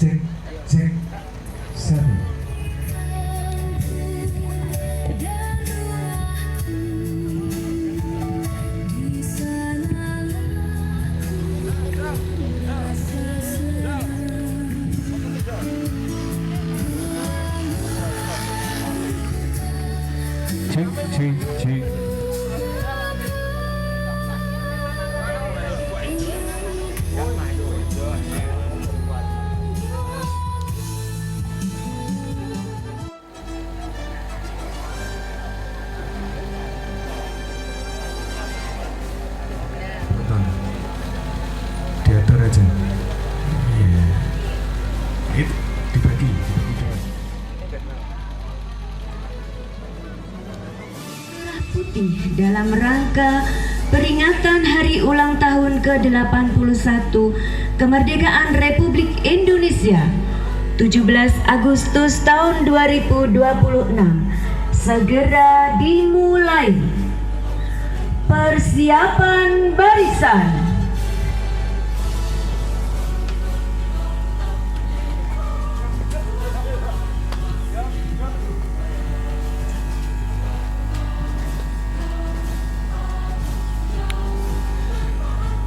Cek, cek, satu. Cek, cek, cek. Betul. Diatur aja. Iya. Itu dibagi dua. Putih dalam rangka peringatan Hari Ulang Tahun ke-81 Kemerdekaan Republik Indonesia 17 Agustus tahun 2026 segera dimulai. Persiapan barisan.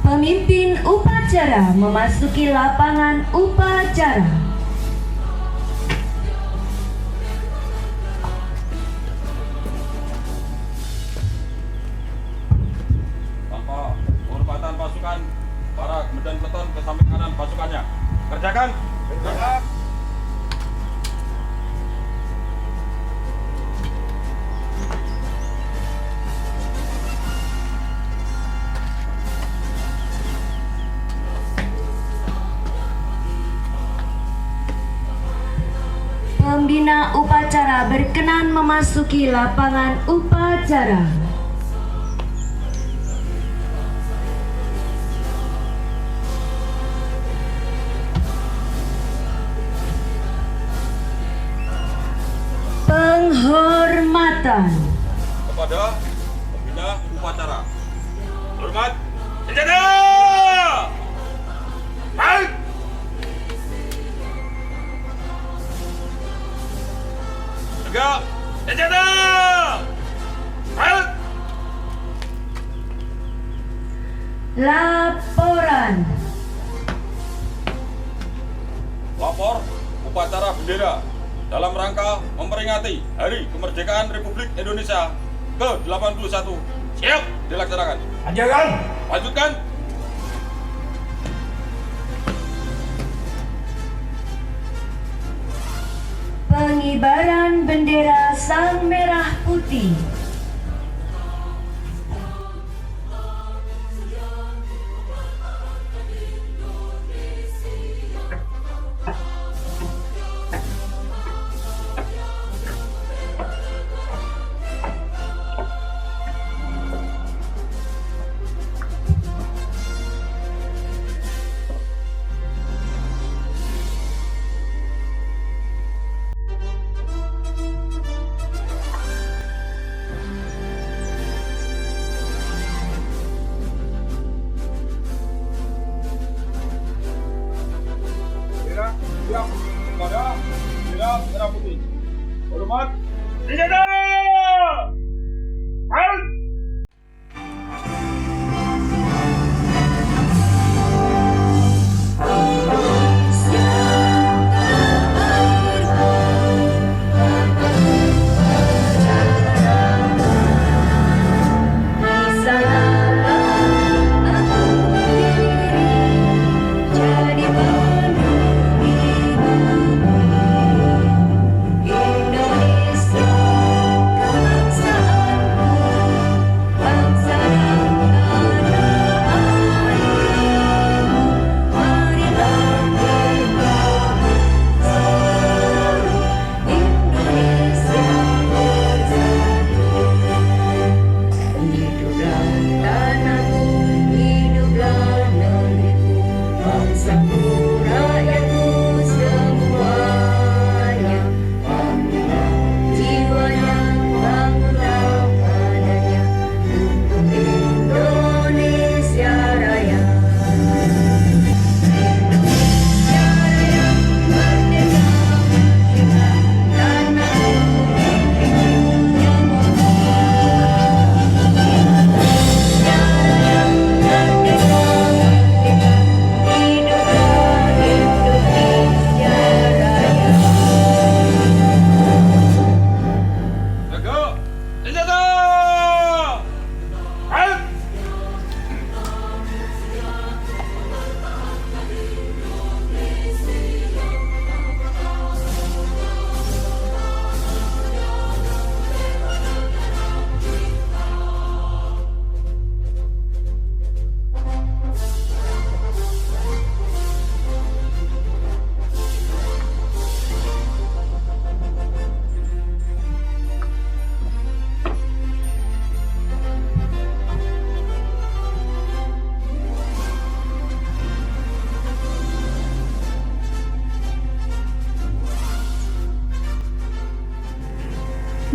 Pemimpin upacara memasuki lapangan upacara. Tanpa penghormatan pasukan, para kemudian peleton ke samping kanan pasukannya. Kerjakan. Kerjakan. Pembina upacara berkenan memasuki lapangan upacara. Penghormatan Kepada pembina upacara. Hormat. Senjata! Baik! Tegak! Senjata! Baik! laporan. Lapor upacara bendera dalam rangka memperingati Hari Kemerdekaan Republik Indonesia ke-81. Siap dilaksanakan. Lanjutkan. Lanjutkan. Pengibaran bendera Sang Merah Putih. Bendera siap kepada bendera merah putih. Hormat. Senjata! Baik! Indonesia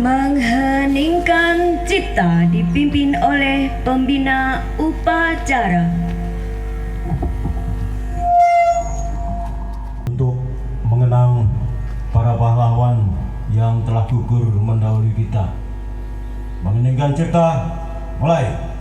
Mengheningkan cipta dipimpin oleh pembina upacara. Untuk mengenang para pahlawan yang telah gugur mendahului kita. Mengheningkan cipta, mulai.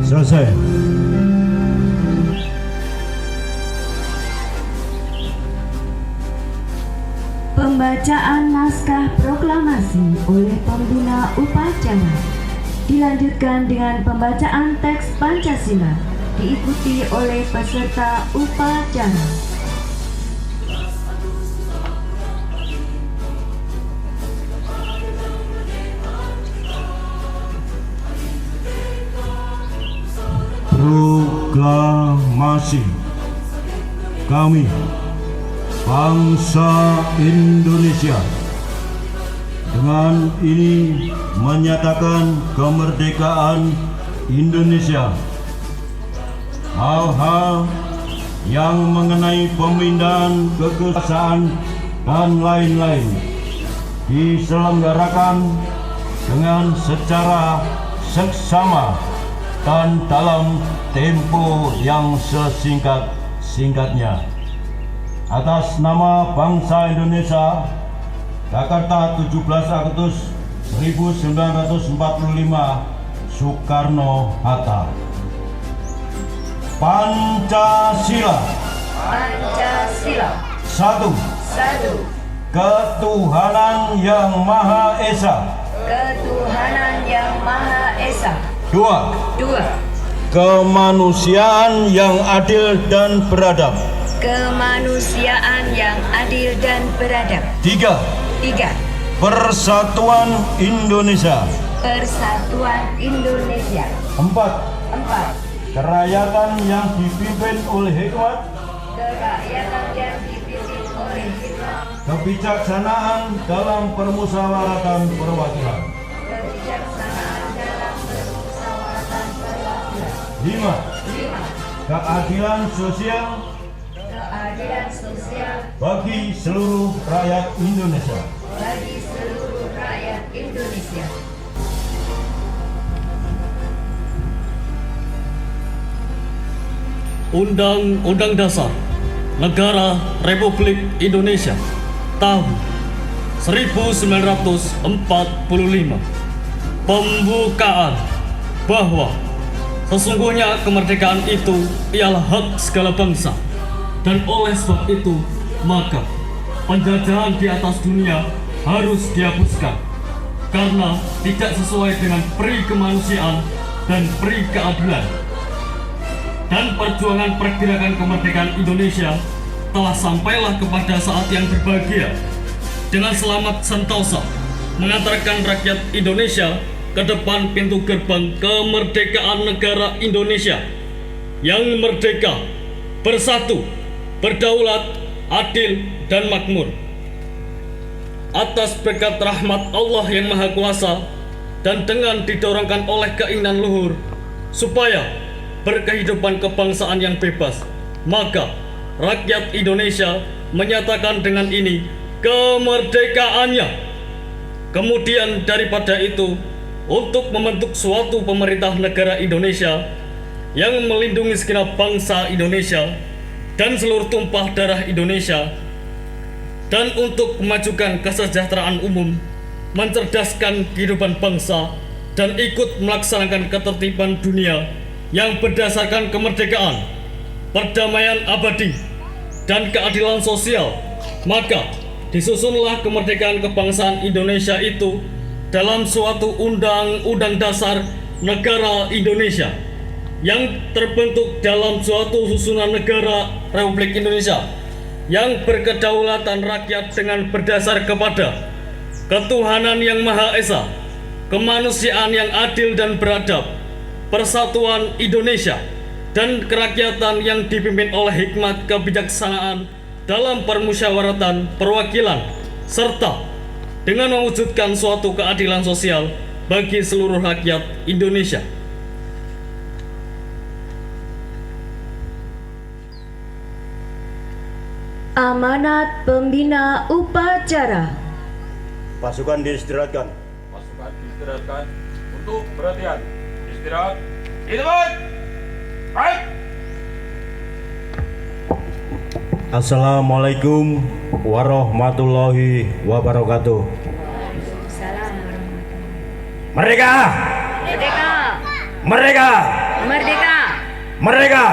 Selesai. Pembacaan naskah proklamasi oleh pembina upacara dilanjutkan dengan pembacaan teks Pancasila diikuti oleh peserta upacara. Proklamasi. Kami, bangsa Indonesia, dengan ini menyatakan kemerdekaan Indonesia. Hal-hal yang mengenai pemindahan kekuasaan dan lain-lain diselenggarakan dengan secara seksama dan dalam tempo yang sesingkat-singkatnya. Atas nama bangsa Indonesia, Jakarta 17 Agustus 1945, Soekarno-Hatta. Pancasila. Pancasila. Satu. Ketuhanan Yang Maha Esa. Ketuhanan Yang Maha Esa. Dua. Kemanusiaan yang adil dan beradab. Kemanusiaan yang adil dan beradab. Tiga. Persatuan Indonesia. Persatuan Indonesia. Empat. Kerakyatan yang dipimpin oleh hikmat. Kerakyatan yang dipimpin oleh hikmat. Kebijaksanaan dalam permusyawaratan perwakilan. Kebijaksanaan dalam permusyawaratan perwakilan. Lima. Keadilan sosial. Keadilan sosial Bagi seluruh rakyat Indonesia. bagi seluruh rakyat Indonesia. Undang-Undang Dasar Negara Republik Indonesia tahun 1945. Pembukaan bahwa sesungguhnya kemerdekaan itu ialah hak segala bangsa, dan oleh sebab itu maka penjajahan di atas dunia harus dihapuskan karena tidak sesuai dengan peri kemanusiaan dan peri keadilan. Dan perjuangan pergerakan kemerdekaan Indonesia telah sampailah kepada saat yang berbahagia dengan selamat sentosa mengantarkan rakyat Indonesia ke depan pintu gerbang kemerdekaan negara Indonesia yang merdeka, bersatu, berdaulat, adil, dan makmur. Atas berkat rahmat Allah yang Maha Kuasa dan dengan didorongkan oleh keinginan luhur supaya berkehidupan kebangsaan yang bebas, maka rakyat Indonesia menyatakan dengan ini kemerdekaannya. Kemudian daripada itu, untuk membentuk suatu pemerintah negara Indonesia yang melindungi segenap bangsa Indonesia dan seluruh tumpah darah Indonesia, dan untuk memajukan kesejahteraan umum, mencerdaskan kehidupan bangsa, dan ikut melaksanakan ketertiban dunia yang berdasarkan kemerdekaan, perdamaian abadi, dan keadilan sosial, maka disusunlah kemerdekaan kebangsaan Indonesia itu dalam suatu undang-undang dasar negara Indonesia yang terbentuk dalam suatu susunan negara Republik Indonesia yang berkedaulatan rakyat dengan berdasar kepada ketuhanan yang Maha Esa, kemanusiaan yang adil dan beradab, persatuan Indonesia, dan kerakyatan yang dipimpin oleh hikmat kebijaksanaan dalam permusyawaratan perwakilan, serta dengan mewujudkan suatu keadilan sosial bagi seluruh rakyat Indonesia. Amanat Pembina Upacara. Pasukan diistirahatkan. Pasukan diistirahatkan untuk berhentian. Istirahat. Di tempat. Baik. Assalamualaikum warahmatullahi wabarakatuh. Waalaikumsalam warahmatullahi. Merdeka! Merdeka! Merdeka! Merdeka! Merdeka!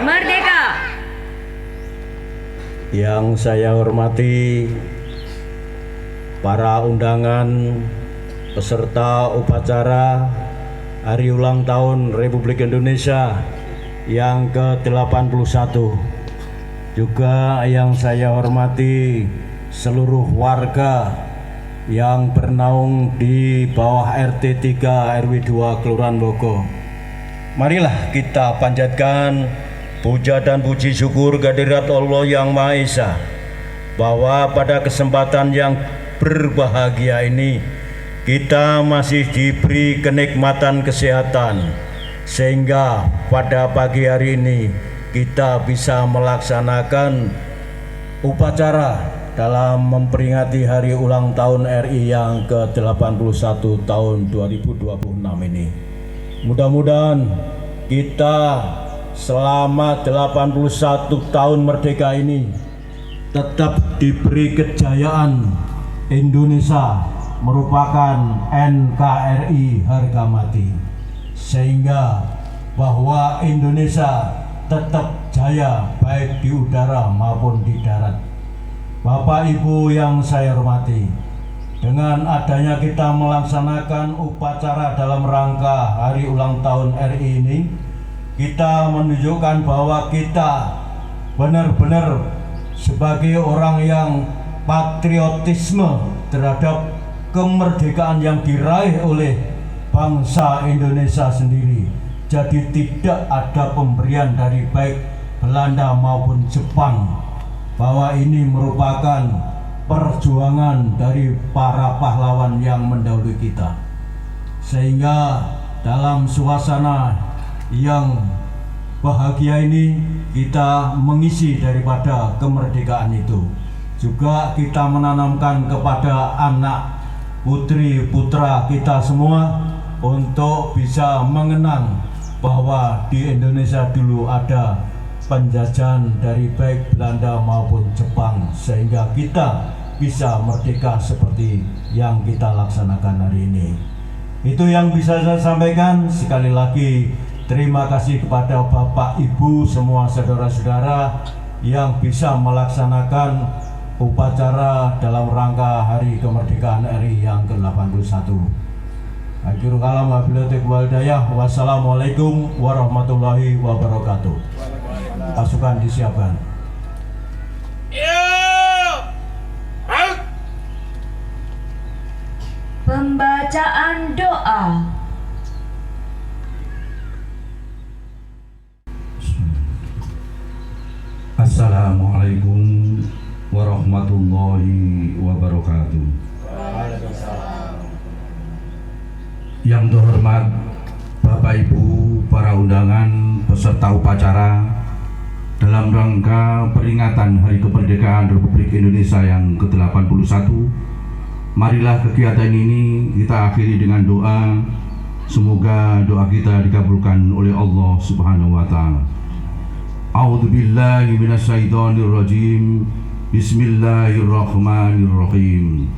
Merdeka! Yang saya hormati para undangan peserta upacara Hari Ulang Tahun Republik Indonesia yang ke-81. Juga yang saya hormati seluruh warga yang bernaung di bawah RT 3 RW 2 Kelurahan Bogo. Marilah kita panjatkan puja dan puji syukur kehadirat Allah yang Maha Esa, bahwa pada kesempatan yang berbahagia ini kita masih diberi kenikmatan kesehatan, sehingga pada pagi hari ini kita bisa melaksanakan upacara dalam memperingati hari ulang tahun RI yang ke-81 tahun 2026 ini. Mudah-mudahan kita selama 81 tahun merdeka ini tetap diberi kejayaan. Indonesia merupakan NKRI harga mati, sehingga bahwa Indonesia tetap jaya baik di udara maupun di darat. Bapak Ibu yang saya hormati, dengan adanya kita melaksanakan upacara dalam rangka hari ulang tahun RI ini, kita menunjukkan bahwa kita benar-benar sebagai orang yang patriotisme terhadap kemerdekaan yang diraih oleh bangsa Indonesia sendiri. Jadi tidak ada pemberian dari baik Belanda maupun Jepang, bahwa ini merupakan perjuangan dari para pahlawan yang mendahului kita. Sehingga dalam suasana yang bahagia ini kita mengisi daripada kemerdekaan itu. Juga kita menanamkan kepada anak putri putra kita semua untuk bisa mengenang bahwa di Indonesia dulu ada penjajahan dari baik Belanda maupun Jepang, sehingga kita bisa merdeka seperti yang kita laksanakan hari ini. Itu yang bisa saya sampaikan. Sekali lagi terima kasih kepada Bapak Ibu semua saudara-saudara yang bisa melaksanakan upacara dalam rangka Hari Kemerdekaan RI yang ke-81. Akhirul kalam wabillahi taufiq wal hidayah. Wassalamualaikum warahmatullahi wabarakatuh. Pasukan disiapkan. Pembacaan doa. Assalamualaikum warahmatullahi wabarakatuh. Yang terhormat Bapak Ibu para undangan peserta upacara dalam rangka peringatan Hari Kemerdekaan Republik Indonesia yang ke-81, marilah kegiatan ini kita akhiri dengan doa. Semoga doa kita dikabulkan oleh Allah Subhanahu wa taala. A'udzu billahi minasyaitonir rajim. Bismillahirrahmanirrahim.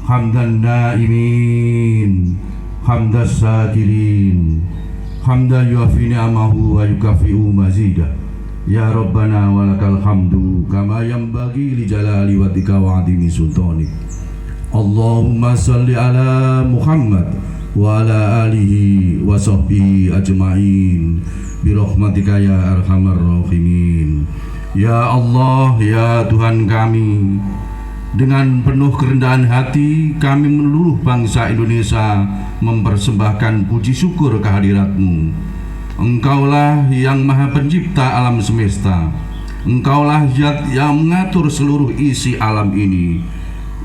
Hamdan naimin, hamdas sakirin, hamdan yuafi ni'amahu wa yukafi'u mazidah. Ya Rabbana walakal hamdu kama yanbaghi li jalali wajhika wa 'azimi sultanik. Allahumma salli ala Muhammad wa ala alihi wa sahbihi ajma'in bi rahmatika ya arhamar rahimin. Ya Allah, ya Tuhan kami, dengan penuh kerendahan hati kami meluruh bangsa Indonesia mempersembahkan puji syukur kehadirat-Mu. Engkaulah yang maha pencipta alam semesta. Engkaulah zat yang mengatur seluruh isi alam ini.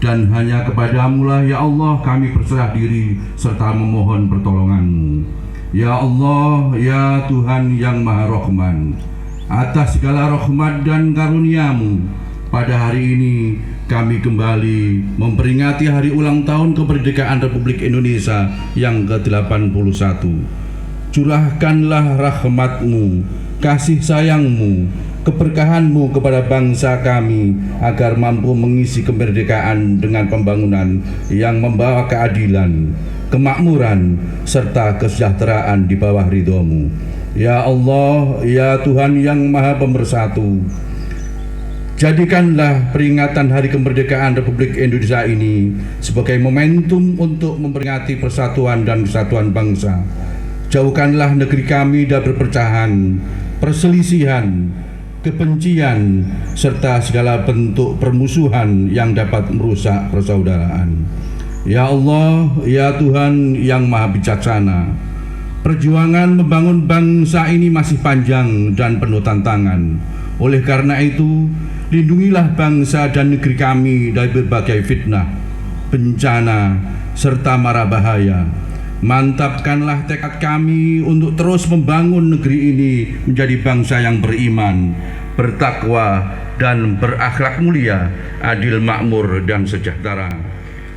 Dan hanya kepadamu lah ya Allah kami berserah diri serta memohon pertolongan-Mu. Ya Allah, ya Tuhan yang maha rahman, atas segala rahmat dan karunia-Mu, pada hari ini kami kembali memperingati hari ulang tahun kemerdekaan Republik Indonesia yang ke-81. Curahkanlah rahmat-Mu, kasih sayang-Mu, keberkahan-Mu kepada bangsa kami agar mampu mengisi kemerdekaan dengan pembangunan yang membawa keadilan, kemakmuran, serta kesejahteraan di bawah ridho-Mu. Ya Allah, ya Tuhan yang Maha Pemersatu, jadikanlah peringatan Hari Kemerdekaan Republik Indonesia ini sebagai momentum untuk memperingati persatuan dan kesatuan bangsa. Jauhkanlah negeri kami dari perpecahan, perselisihan, kebencian, serta segala bentuk permusuhan yang dapat merusak persaudaraan. Ya Allah, ya Tuhan yang Maha Bijaksana, perjuangan membangun bangsa ini masih panjang dan penuh tantangan. Oleh karena itu, lindungilah bangsa dan negeri kami dari berbagai fitnah, bencana, serta mara bahaya. Mantapkanlah tekad kami untuk terus membangun negeri ini menjadi bangsa yang beriman, bertakwa, dan berakhlak mulia, adil, makmur, dan sejahtera.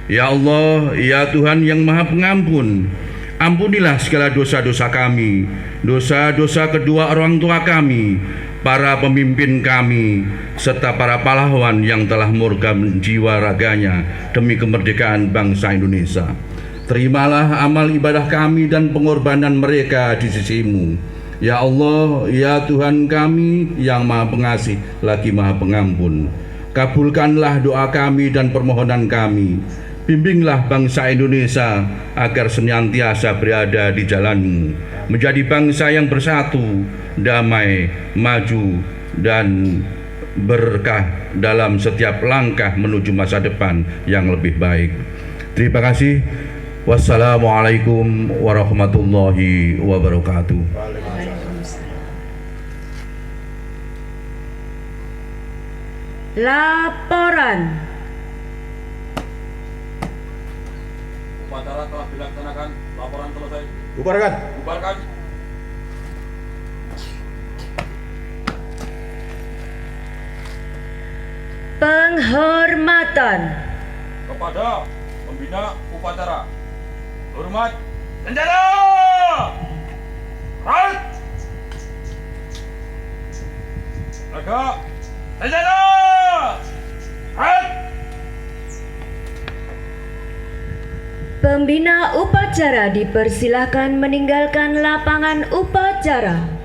Ya Allah, ya Tuhan yang Maha Pengampun, ampunilah segala dosa-dosa kami, dosa-dosa kedua orang tua kami, para pemimpin kami, serta para pahlawan yang telah mengorbankan jiwa raganya demi kemerdekaan bangsa Indonesia. Terimalah amal ibadah kami dan pengorbanan mereka di sisi-Mu. Ya Allah, ya Tuhan kami yang Maha Pengasih lagi Maha Pengampun, kabulkanlah doa kami dan permohonan kami. Bimbinglah bangsa Indonesia agar senantiasa berada di jalan-Mu, menjadi bangsa yang bersatu, damai, maju, dan berkah dalam setiap langkah menuju masa depan yang lebih baik. Terima kasih. Wassalamualaikum warahmatullahi wabarakatuh. Laporan. Upacara telah dilaksanakan. Laporan selesai. Bubarkan. Bubarkan. Penghormatan Kepada pembina upacara. Hormat. Senjata! Rat! Raga! Senjata! Rat! Pembina upacara dipersilahkan meninggalkan lapangan upacara.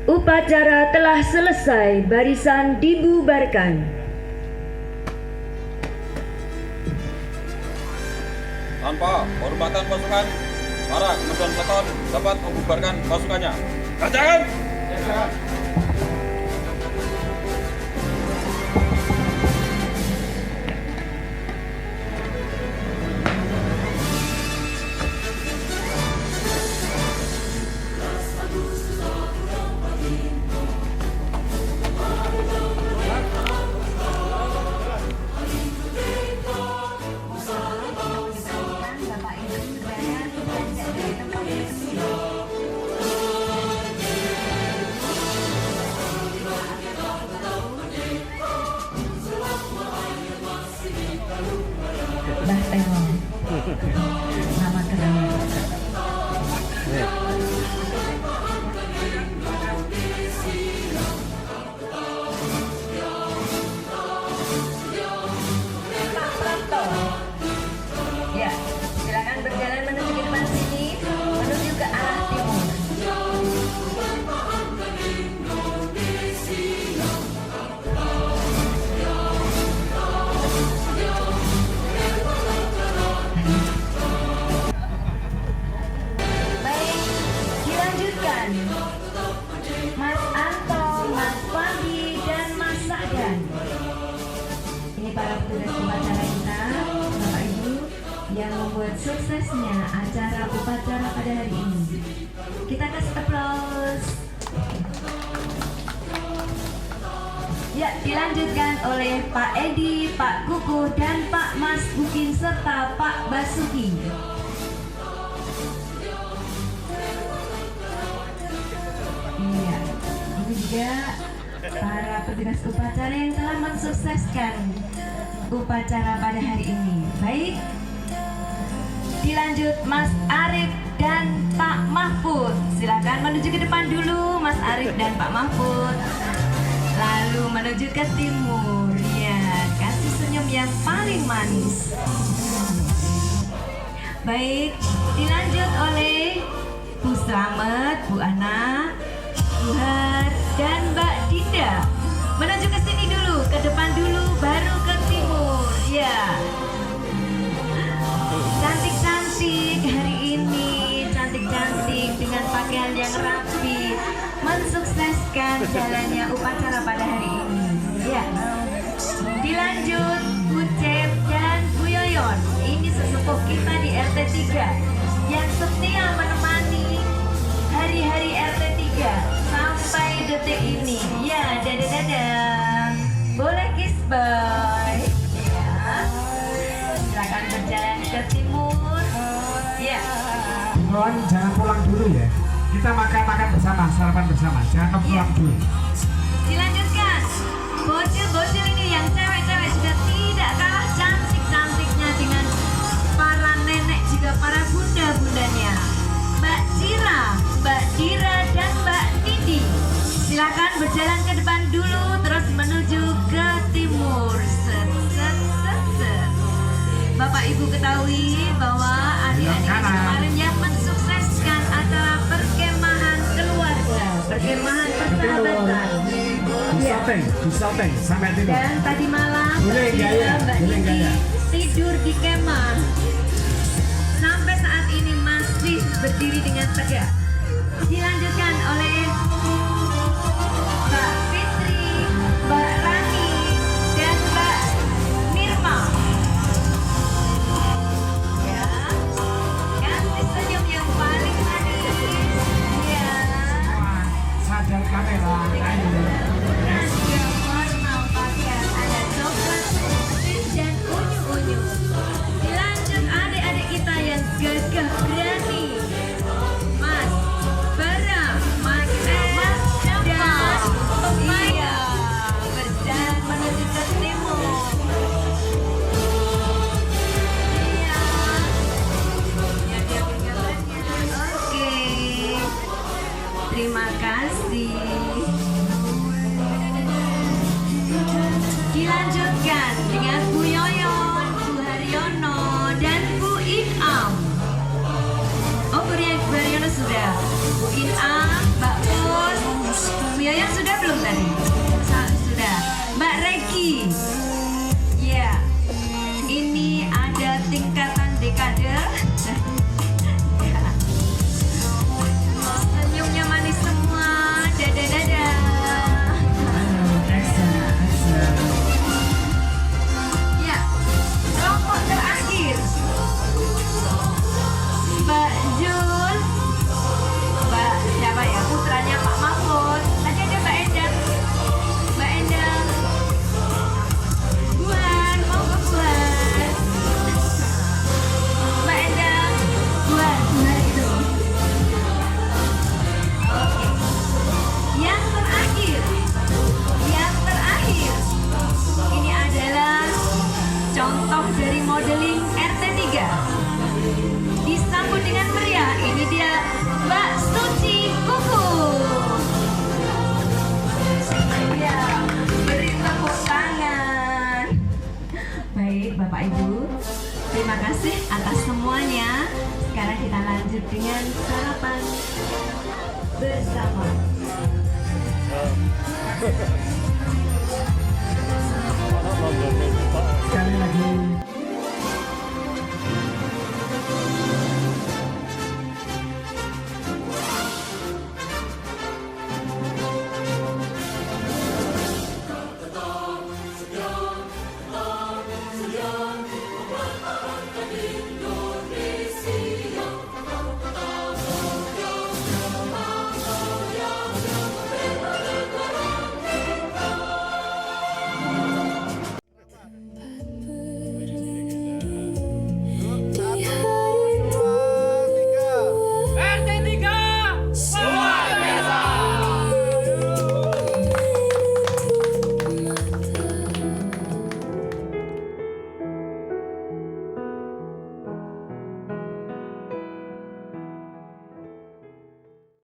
Upacara telah selesai, barisan dibubarkan. Tanpa hormatan pasukan, para komandan peleton dapat membubarkan pasukannya. Kerjakan! Bah Tewong. Nama keren. Pak Prapto. Ya, silakan berjalan menuju ke depan sini, menuju ke arah timur. Baik, dilanjutkan. Mas Anto, Mas Fandi, dan Mas Sahdan. Ini para petugas upacara kita, Bapak Ibu, yang membuat suksesnya acara upacara pada hari ini. Kita kasih aplaus. Ya, dilanjutkan oleh Pak Edi, Pak Kuku, dan Pak Mas Bukin serta Pak Basuki. Iya, ini juga para petugas upacara yang telah mensukseskan upacara pada hari ini. Baik, dilanjut Mas Arif dan Pak Mahfud. Silakan menuju ke depan dulu, Mas Arif dan Pak Mahfud. Lalu menuju ke timur. Ya, kasih senyum yang paling manis. Baik, dilanjut oleh Bu Slamet, Bu Ana, Bu Har, dan Mbak Dinda. Menuju ke sini dulu, ke depan dulu, baru ke timur. Ya, cantik-cantik hari ini, cantik-cantik dengan pakaian yang rapi, mensukseskan jalannya upacara pada hari ini. Ya, dilanjut Bu Cep dan Bu Yoyon. Ini sesepuh kita di RT 3 yang setia menemani hari-hari RT 3 sampai detik ini. Ya, dadah-dadah. Boleh kiss bye. Ya, silakan berjalan ke timur. Ya. Mohon jangan pulang dulu ya. Kita makan bersama, sarapan bersama. Jangan pulang dulu. Dilanjutkan. Bocil-bocil ini yang cewek-cewek sudah tidak kalah cantik-cantiknya dengan para nenek juga para bunda-bundanya. Mbak Cira, Mbak Dira, dan Mbak Nidi. Silakan berjalan ke depan dulu, terus menuju ke timur. Set, set, set, set. Bapak Ibu ketahui bahwa adik-adik ini kemarin yang mensukseskan acara perkemahan keluarga, perkemahan persahabatan. Ya. Disalteng sampai tidur. Dan tadi malam Boleh nggak ya? Mbak Boleh nggak Nidi ya? tidur di kemah. Sampai saat ini masih berdiri dengan tegak. Dilanjutkan oleh Mbak Fitri, Mbak Rani, dan Mbak Nirma. Ya, kasih senyum yang paling manis. Ya. Sadar kamera. Ayo. Dan juga formal pakaian ada coklat, putih, dan unyu-unyu. Dilanjut adik-adik kita yang gagah berani. Mas Bara, Mas Mas dan iya, berjalan menuju ke timur. Iya. Ya, dia gambarnya. Oke. Terima kasih. Dilanjutkan dengan Bu Yoyon, Bu Haryono, dan Bu Inam. Oh, Bu Haryono sudah. Bu Inam, Mbak Pus. Bu Yoyon sudah belum tadi? Sudah. Mbak Regi. Ya, ini ada tingkatan dekade. Ya. terima kasih atas semuanya. Sekarang kita lanjut dengan sarapan bersama.